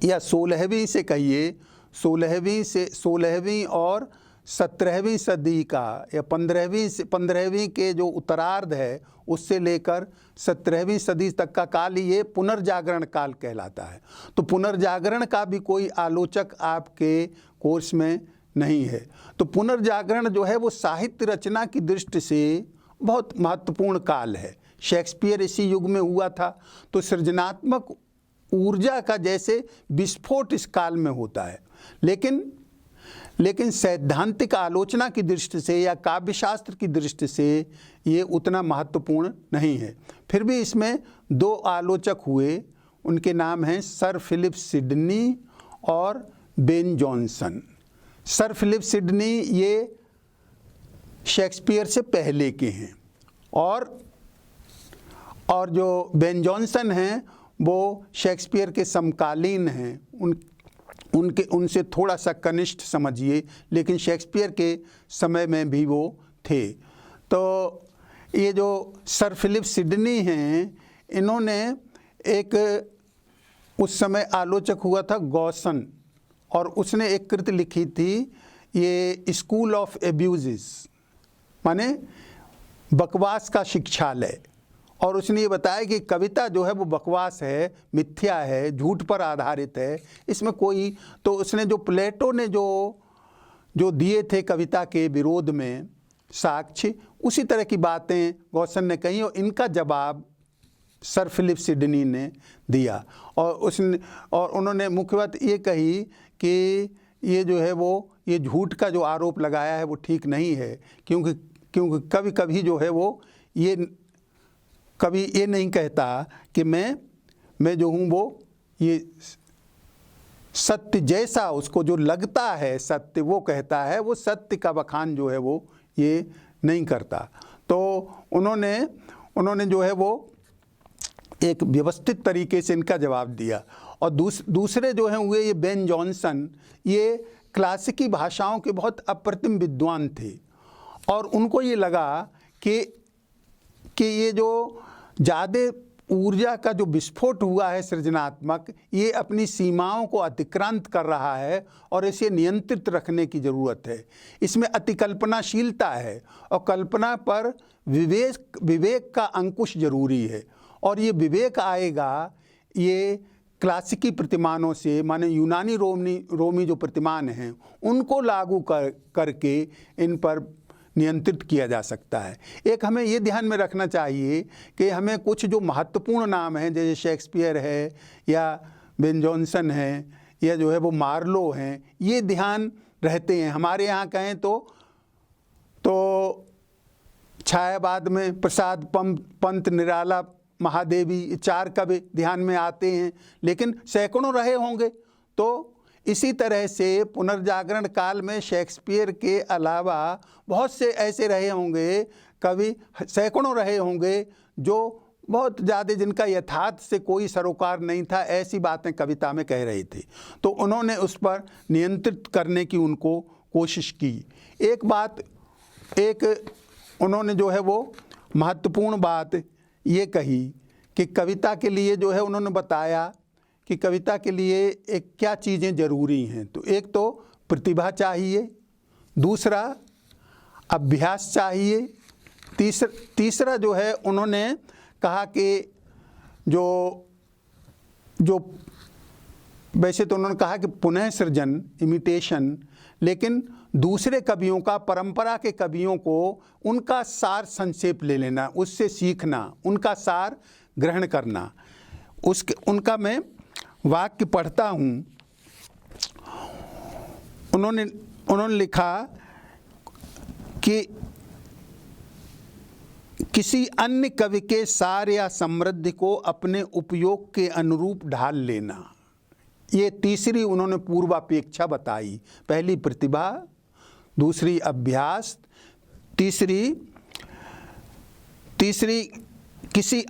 या 16वीं से कहिए, 16वीं और 17वीं सदी का, या 15वीं के जो उत्तरार्ध है उससे लेकर 17वीं सदी तक का काल ये पुनर्जागरण काल कहलाता है। तो पुनर्जागरण का भी कोई आलोचक आपके कोर्स में नहीं है। तो पुनर्जागरण जो है वो साहित्य रचना की दृष्टि से बहुत महत्वपूर्ण काल है। शेक्सपियर इसी युग में हुआ था। तो सृजनात्मक ऊर्जा का जैसे विस्फोट इस काल में होता है, लेकिन सैद्धांतिक आलोचना की दृष्टि से या काव्यशास्त्र की दृष्टि से ये उतना महत्वपूर्ण नहीं है। फिर भी इसमें 2 आलोचक हुए, उनके नाम हैं सर फिलिप सिडनी और Ben Jonson. Sir Philip Sidney ये शेक्सपियर से पहले के हैं, और जो बेन जॉनसन हैं वो शेक्सपियर के समकालीन हैं। उनसे थोड़ा सा कनिष्ठ समझिए, लेकिन शेक्सपियर के समय में भी वो थे। तो ये जो सर फिलिप सिडनी हैं, इन्होंने एक उस समय आलोचक हुआ था गॉसन, और उसने एक कृति लिखी थी, ये स्कूल ऑफ एब्यूजेस, माने बकवास का शिक्षालय। और उसने ये बताया कि कविता जो है वो बकवास है, मिथ्या है, झूठ पर आधारित है, इसमें कोई, तो उसने जो प्लेटो ने जो दिए थे कविता के विरोध में साक्ष्य, उसी तरह की बातें गॉसन ने कही, और इनका जवाब सर फिलिप सिडनी ने दिया। और उन्होंने मुख्य बात ये कही कि ये जो है वो ये झूठ का जो आरोप लगाया है वो ठीक नहीं है, क्योंकि कभी कभी जो है वो कभी ये नहीं कहता कि मैं जो हूँ वो ये सत्य जैसा उसको जो लगता है सत्य वो कहता है, वो सत्य का बखान जो है वो ये नहीं करता। तो उन्होंने जो है वो एक व्यवस्थित तरीके से इनका जवाब दिया। और दूसरे जो हैं हुए ये बेन जॉनसन, ये क्लासिकी भाषाओं के बहुत अप्रतिम विद्वान थे, और उनको ये लगा कि ये जो ज़्यादा ऊर्जा का जो विस्फोट हुआ है सृजनात्मक, ये अपनी सीमाओं को अतिक्रांत कर रहा है और इसे नियंत्रित रखने की ज़रूरत है। इसमें अतिकल्पनाशीलता है और कल्पना पर विवेक का अंकुश जरूरी है, और ये विवेक आएगा ये क्लासिकी प्रतिमानों से, माने यूनानी रोमी जो प्रतिमान हैं उनको लागू करके इन पर नियंत्रित किया जा सकता है। एक हमें ये ध्यान में रखना चाहिए कि हमें कुछ जो महत्वपूर्ण नाम हैं, जैसे शेक्सपियर है या बेन जॉनसन है या जो है वो मार्लो हैं, ये ध्यान रहते हैं। हमारे यहाँ कहें तो छायावाद में प्रसाद पंत, निराला, महादेवी, 4 कवि ध्यान में आते हैं, लेकिन सैकड़ों रहे होंगे। तो इसी तरह से पुनर्जागरण काल में शेक्सपियर के अलावा बहुत से ऐसे रहे होंगे कवि, सैकड़ों रहे होंगे जो बहुत ज़्यादा जिनका यथार्थ से कोई सरोकार नहीं था, ऐसी बातें कविता में कह रहे थे। तो उन्होंने उस पर नियंत्रित करने की उनको कोशिश की। एक उन्होंने जो है वो महत्वपूर्ण बात ये कही कि कविता के लिए जो है उन्होंने बताया कि कविता के लिए एक क्या चीज़ें ज़रूरी हैं। तो एक तो प्रतिभा चाहिए, दूसरा अभ्यास चाहिए, तीसरा जो है उन्होंने कहा कि जो वैसे तो उन्होंने कहा कि पुनः सृजन, इमिटेशन, लेकिन दूसरे कवियों का, परंपरा के कवियों को उनका सार संक्षेप ले लेना, उससे सीखना, उनका सार ग्रहण करना। उनका मैं वाक्य पढ़ता हूँ। उन्होंने लिखा कि किसी अन्य कवि के सार या समृद्धि को अपने उपयोग के अनुरूप ढाल लेना। ये तीसरी उन्होंने पूर्वापेक्षा बताई। पहली प्रतिभा, दूसरी अभ्यास, तीसरी किसी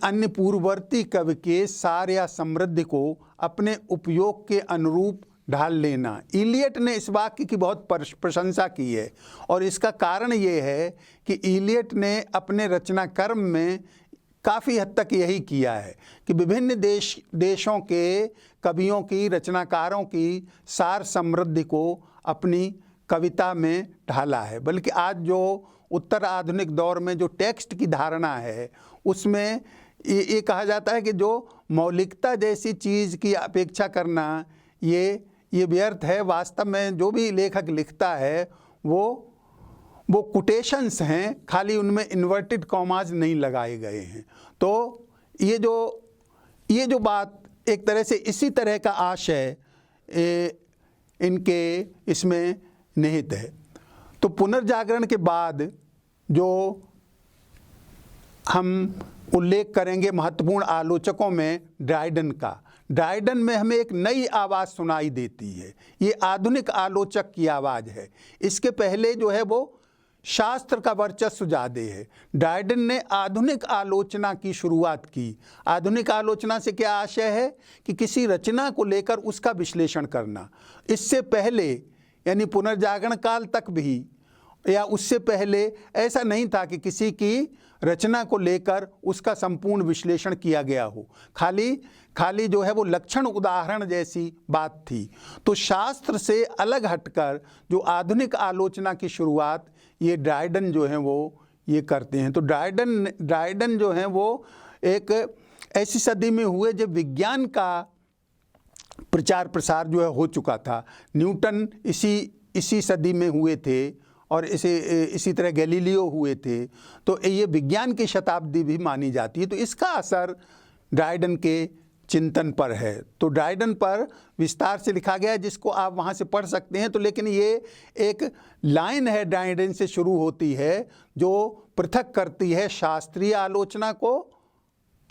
अन्य पूर्ववर्ती कवि के सार या समृद्धि को अपने उपयोग के अनुरूप ढाल लेना। इलियट ने इस वाक्य की बहुत प्रशंसा की है और इसका कारण ये है कि इलियट ने अपने रचना कर्म में काफ़ी हद तक यही किया है कि विभिन्न देशों के कवियों की, रचनाकारों की सार समृद्धि को अपनी कविता में ढाला है। बल्कि आज जो उत्तर आधुनिक दौर में जो टेक्स्ट की धारणा है उसमें ये कहा जाता है कि जो मौलिकता जैसी चीज़ की अपेक्षा करना ये व्यर्थ है। वास्तव में जो भी लेखक लिखता है वो कोटेशंस हैं, खाली उनमें इन्वर्टेड कॉमाज नहीं लगाए गए हैं। तो ये जो बात एक तरह से इसी तरह का आशय इनके इसमें निहित है। तो पुनर्जागरण के बाद जो हम उल्लेख करेंगे महत्वपूर्ण आलोचकों में ड्राइडन का। ड्राइडन में हमें एक नई आवाज़ सुनाई देती है। ये आधुनिक आलोचक की आवाज़ है। इसके पहले जो है वो शास्त्र का वर्चस्व ज़्यादा है। ड्राइडन ने आधुनिक आलोचना की शुरुआत की। आधुनिक आलोचना से क्या आशय है कि किसी रचना को लेकर उसका विश्लेषण करना। इससे पहले यानी पुनर्जागरण काल तक भी या उससे पहले ऐसा नहीं था कि किसी की रचना को लेकर उसका संपूर्ण विश्लेषण किया गया हो। खाली जो है वो लक्षण उदाहरण जैसी बात थी। तो शास्त्र से अलग हटकर जो आधुनिक आलोचना की शुरुआत ये ड्राइडन जो है वो ये करते हैं। तो ड्राइडन जो है वो एक ऐसी सदी में हुए जब विज्ञान का प्रचार प्रसार जो है हो चुका था। न्यूटन इसी सदी में हुए थे और इसी तरह गैलीलियो हुए थे। तो ये विज्ञान की शताब्दी भी मानी जाती है। तो इसका असर ड्राइडन के चिंतन पर है। तो ड्राइडन पर विस्तार से लिखा गया है जिसको आप वहाँ से पढ़ सकते हैं। तो लेकिन ये एक लाइन है ड्राइडन से शुरू होती है जो पृथक करती है शास्त्रीय आलोचना को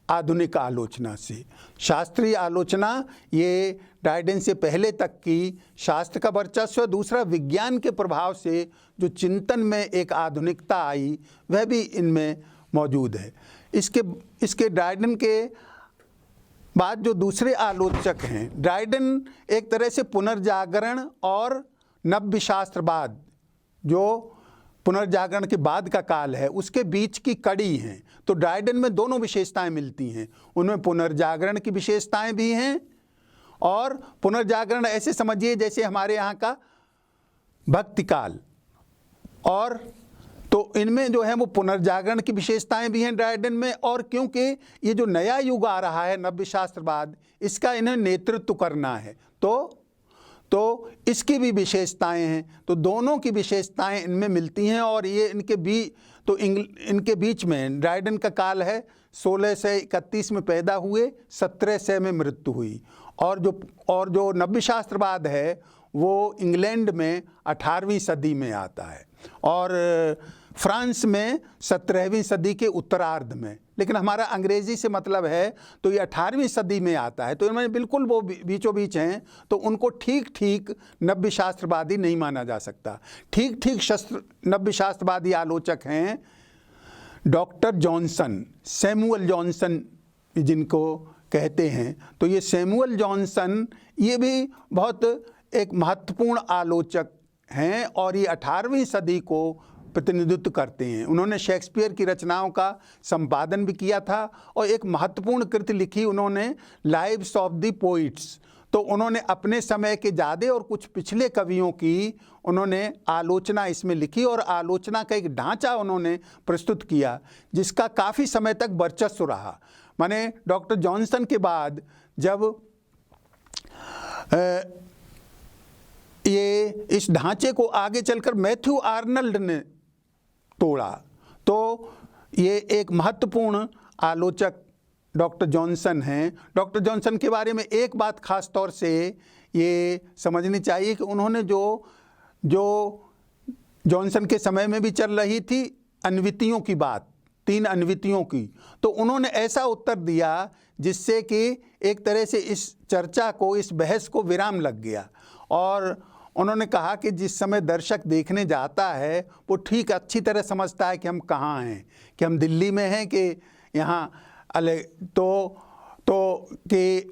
आधुनिक आलोचना से। शास्त्रीय आलोचना ये ड्राइडन से पहले तक की शास्त्र का वर्चस्व, दूसरा विज्ञान के प्रभाव से जो चिंतन में एक आधुनिकता आई वह भी इनमें मौजूद है। इसके ड्राइडन के बाद जो दूसरे आलोचक हैं, ड्राइडन एक तरह से पुनर्जागरण और नव्य शास्त्रवाद जो पुनर्जागरण के बाद का काल है उसके बीच की कड़ी हैं। तो ड्राइडन में दोनों विशेषताएं मिलती हैं। उनमें पुनर्जागरण की विशेषताएं भी हैं और पुनर्जागरण ऐसे समझिए जैसे हमारे यहाँ का भक्ति काल, और तो इनमें जो है वो पुनर्जागरण की विशेषताएं भी हैं ड्राइडन में। और क्योंकि ये जो नया युग आ रहा है नव्य शास्त्रवाद, इसका इन्हें नेतृत्व करना है तो इसकी भी विशेषताएं हैं। तो दोनों की विशेषताएं इनमें मिलती हैं और ये इनके बीच में ड्राइडन का काल है 1631 में पैदा हुए, 1700 में मृत्यु हुई। और जो नव्य शास्त्रवाद है वो इंग्लैंड में 18वीं सदी में आता है और फ्रांस में 17वीं सदी के उत्तरार्ध में। लेकिन हमारा अंग्रेज़ी से मतलब है तो ये 18वीं सदी में आता है। तो इनमें बिल्कुल वो बीचों बीच हैं। तो उनको ठीक नव्य शास्त्रवादी नहीं माना जा सकता। ठीक नव्य शास्त्रवादी आलोचक हैं डॉक्टर जॉनसन, सैमुअल जॉनसन जिनको कहते हैं, तो ये सैमुअल जॉनसन ये भी बहुत एक महत्वपूर्ण आलोचक हैं और ये 18वीं सदी को प्रतिनिधित्व करते हैं। उन्होंने शेक्सपियर की रचनाओं का संपादन भी किया था और एक महत्वपूर्ण कृति लिखी उन्होंने, लाइव्स ऑफ द पोइट्स। तो उन्होंने अपने समय के ज़्यादा और कुछ पिछले कवियों की उन्होंने आलोचना इसमें लिखी और आलोचना का एक ढांचा उन्होंने प्रस्तुत किया जिसका काफ़ी समय तक वर्चस्व रहा। माने डॉक्टर जॉनसन के बाद जब ये इस ढांचे को आगे चलकर मैथ्यू आर्नल्ड ने तोड़ा, तो ये एक महत्वपूर्ण आलोचक डॉक्टर जॉनसन हैं। डॉक्टर जॉनसन के बारे में एक बात खास तौर से ये समझनी चाहिए कि उन्होंने जो जॉनसन के समय में भी चल रही थी अन्वितियों की बात, 3 अन्वितियों की, तो उन्होंने ऐसा उत्तर दिया जिससे कि एक तरह से इस चर्चा को, इस बहस को विराम लग गया। और उन्होंने कहा कि जिस समय दर्शक देखने जाता है वो ठीक अच्छी तरह समझता है कि हम कहाँ हैं, कि हम दिल्ली में हैं कि यहाँ तो कि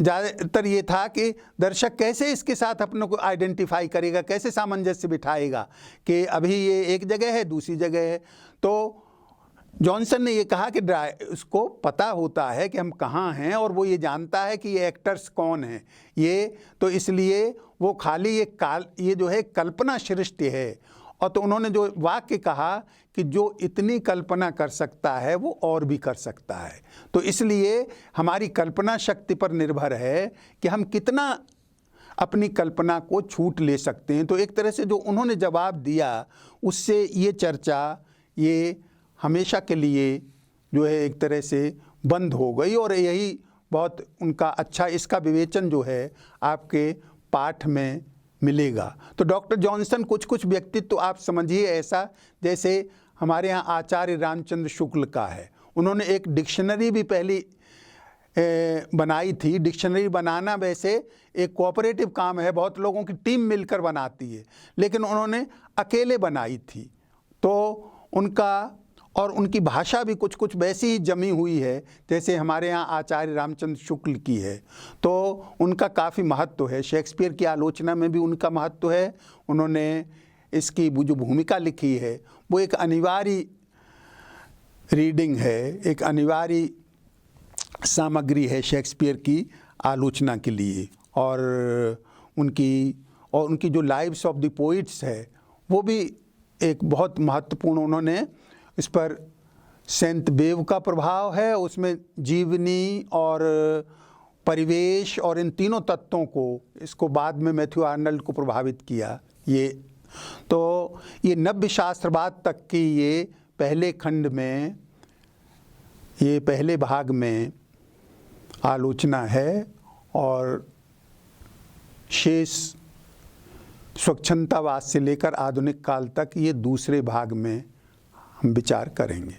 ज़्यादातर ये था कि दर्शक कैसे इसके साथ अपने को आइडेंटिफाई करेगा, कैसे सामंजस्य बिठाएगा कि अभी ये एक जगह है दूसरी जगह है। तो जॉनसन ने ये कहा कि उसको पता होता है कि हम कहाँ हैं और वो ये जानता है कि ये एक्टर्स कौन हैं, ये तो इसलिए वो खाली ये जो है कल्पना सृष्टि है। और तो उन्होंने जो वाक्य कहा कि जो इतनी कल्पना कर सकता है वो और भी कर सकता है, तो इसलिए हमारी कल्पना शक्ति पर निर्भर है कि हम कितना अपनी कल्पना को छूट ले सकते हैं। तो एक तरह से जो उन्होंने जवाब दिया उससे ये चर्चा ये हमेशा के लिए जो है एक तरह से बंद हो गई और यही बहुत उनका अच्छा इसका विवेचन जो है आपके पाठ में मिलेगा। तो डॉक्टर जॉनसन कुछ व्यक्तित्व तो आप समझिए ऐसा जैसे हमारे यहाँ आचार्य रामचंद्र शुक्ल का है। उन्होंने एक डिक्शनरी भी पहली बनाई थी। डिक्शनरी बनाना वैसे एक कोऑपरेटिव काम है, बहुत लोगों की टीम मिलकर बनाती है, लेकिन उन्होंने अकेले बनाई थी। तो उनका और उनकी भाषा भी कुछ वैसी ही जमी हुई है जैसे हमारे यहाँ आचार्य रामचंद्र शुक्ल की है। तो उनका काफ़ी महत्व है, शेक्सपियर की आलोचना में भी उनका महत्व है। उन्होंने इसकी जो भूमिका लिखी है वो एक अनिवार्य रीडिंग है, एक अनिवार्य सामग्री है शेक्सपियर की आलोचना के लिए। और उनकी जो लाइव्स ऑफ द पोइट्स है वो भी एक बहुत महत्वपूर्ण, उन्होंने इस पर सेंट बेव का प्रभाव है, उसमें जीवनी और परिवेश और इन तीनों तत्वों को इसको बाद में मैथ्यू आर्नल्ड को प्रभावित किया। ये नव्य शास्त्रवाद तक की ये पहले खंड में, ये पहले भाग में आलोचना है और शेष स्वच्छंदतावाद से लेकर आधुनिक काल तक ये दूसरे भाग में हम विचार करेंगे।